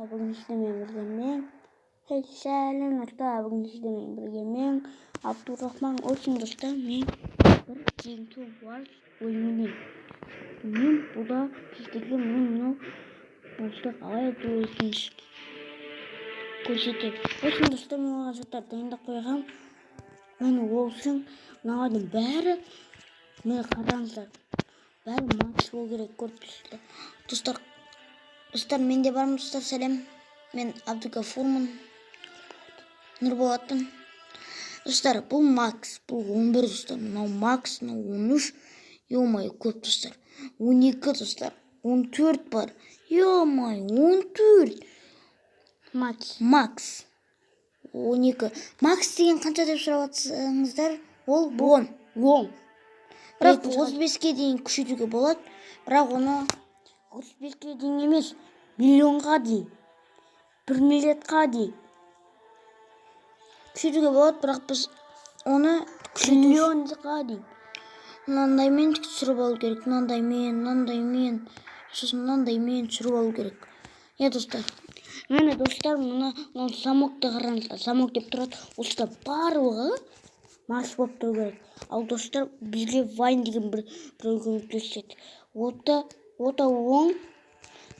бүгін сіздермен бірге мен сәлеметсіздер. Бүгін сіздермен бірге мен Абдурахман. Очень достар, мен бір жеңіл бар ойынмен. Мен бұда сіздерге мынау бұлды қалай өтуін көрсетемін. Очень достар, мен оған заттар дайындап қойғам. Мен ол үшін мыналардың бәрі мені қараңыздар. Бәрі матч болу керек, көріп тұрсыздар. Достар, мен де бармын, достар, сәлем. Мен Абдугафурмын. Нұрболатпын. Достар, бұл Макс, бұл 11 достар. Мынау Макс, мынау 13. Ё-май, көп достар. 12 достар. 14 бар. Ё-май, 14. Макс. 12. Макс деген қанша деп сұрап жатсаңыздар, ол 10. Бірақ 35-ке дейін күшейтуге болады. Бірақ оны 35-ке дейін емес, миллионға дейін, 1 миллиардқа дейін күшейтуге болады. Бірақ біз оны миллионға дейін мынандаймен түсіріп алу керек. Мынандаймен түсіріп алу керек. Достар, мені достар, мына замокты қараңыздар. Замок деп тұрады. Осыда барлығы марш болып тұру керек. Ал достар, бізге Вайн деген бір көмектеседі. Ота оң,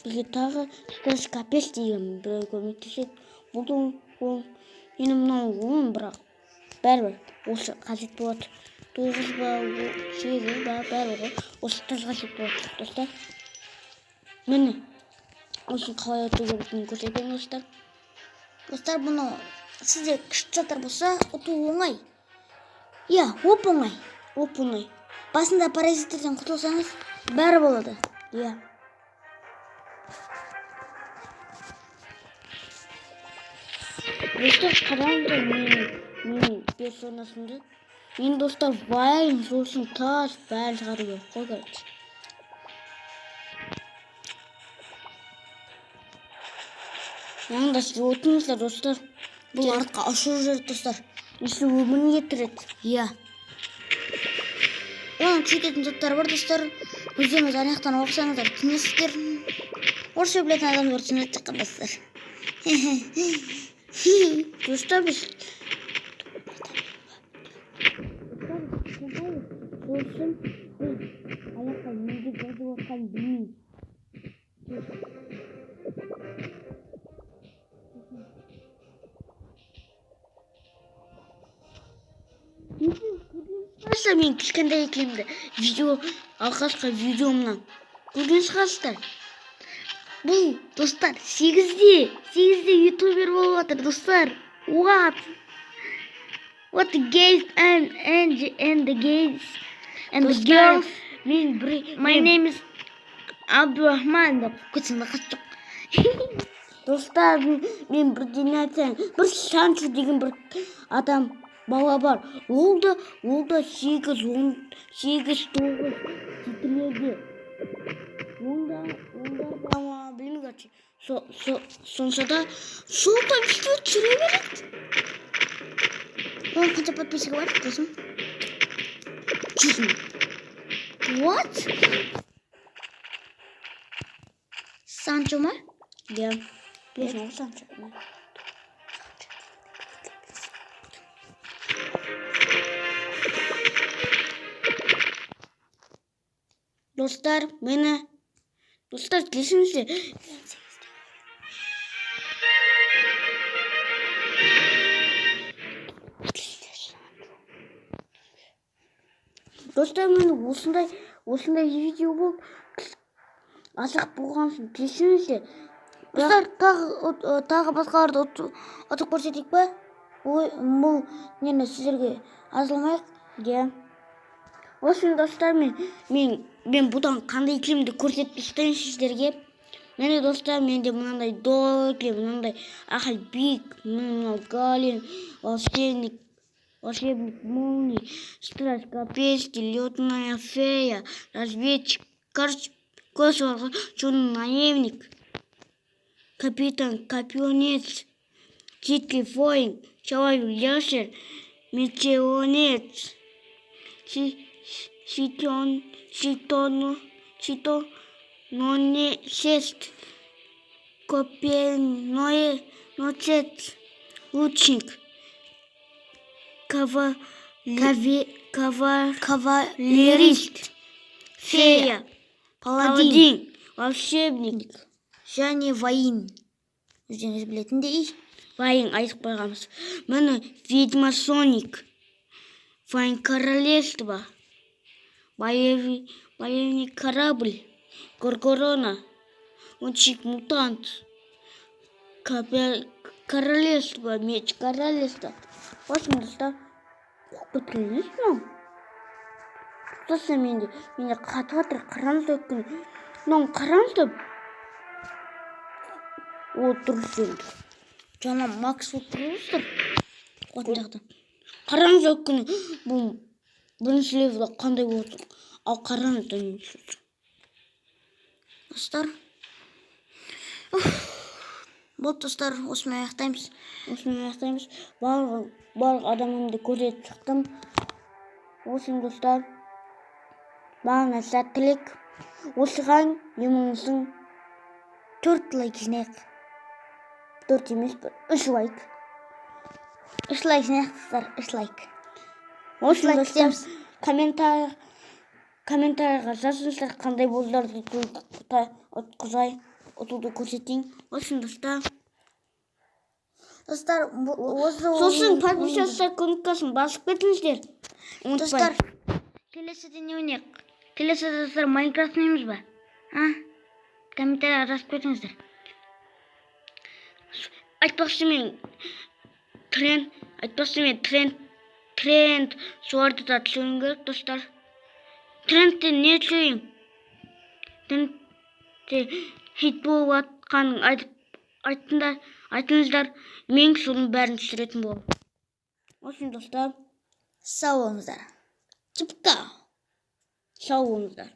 бізге тағы Стресс Капец деген бір көмектеседі. Бұл оң, енді мынау оң, бірақ бәрібір осы қажет болады. 9 ба, 8 ба, бәрібір осы қажет болады. Достар, мені осы қалай өту керектігін көрсетемін, достар. Достар, бұны сізде күшті заттар болса, ұту оңай. Оп-оңай. Басында паразиттерден құтылсаңыз, бәрі болады. Достар, қараңыздар менің персонасымды. Мен достар Вайн, сосын тас, бәрі шығару керек. Қой көреді. Яғында сіз өтіңіздер, достар. Бұл артқа ұшыру жүреді, достар. Есі өмірін кетіреді. Оның күшейтетін заттар бар, достар. Өздеріңіз аяқтан оқысаңыздар, түсінесіздер. Орысша білетін адамдар түсінеді шыққан, достар. Достар, біз болсын, біз аяққа неге жазып отқан білмейміз. Мен кішкентай екенімді алғашқы видеомнан көрген шығарсыздар. Бұл достар 8-де ютубер болып жатыр, достар. What the gays and the gays and the girls. My name is Абдурахман деп көтсін бақат жоқ. Достар, мен бірден айтайын. Бір Санчо деген бір адам бала бар. Ол да 8-9 титрлерде. Онда білмей қачы. Сонша да солда видео түсіре береді. Оның қанша подписчигі бар, досым? 100 000. What? Санчо ма? Білесің ол Санчо. Достар, келсеңіздер. Достар, мені осындай видео болып, азық болған соң келсеңіздер. Достар, тағы басқаларды ұтып көрсетейік па? Бұл нені сіздерге азылмайық. Осы достар, мен бұдан қандай кілемді көрсетпестен сіздерге. Мені достар, менде мынандай Доги, мынандай Ахальбик, мынау Галин, волшебник молний, Стресс Капец, летная фея, разведчик, космос, черный наемник, капитан Копионец, Читкий Фоин, человек ящер, метеонец, Чито, но не шесть. Копия, ночет, лучник, кавалерист, фея, паладин, волшебник, және вайын. Өздеріңіз білетіндей. вайын айтып қойғанбыз. Міне ведьма Соник, вайн королевство, боевой корабль, Горгорона, лучник мутант, королевство, меч королевства. В общем, достар, бітірілмес мынау. Достар, менде қатып жатыр, қараңыз өкін. Мынау қараңыз. О, дұрыс енді. Жаңа Макс болып тұрғыздар. Қуатын жақтан. Қараңыз өкін. Бұл бірінші левелі қандай болсын. Ал қараңыз да не түсірсің. Достар. Болды достар, осымен аяқтаймыз. Барлық адамымды көрсетіп шықтым. Осымен достар. Барлығына сәттілік. Осыған еміңіздің 4 лайк жинайық. 4 емес, 3 лайк. 3 лайк жинайық достар, 3 лайк. Осымен достар, комментарийға жазыңыздар, қандай болдарды ұтуды көрсетейін. Осымен достар. Сосын подписаться кнопкасын басып кетіңіздер. Достар, келесіде не ойнайық? Келесіде достар Майнкрафт ойнаймыз ба? Комментарийға жазып кетіңіздер. Айтпақшы мен тренд соларды да түсіруім керек достар. Трендте не түсірейін? Трендте хит болып атқанын айтыңыздар. Мен соның бәрін түсіретін болам. Осымен достар, Сау болыңыздар. сау болыңыздар.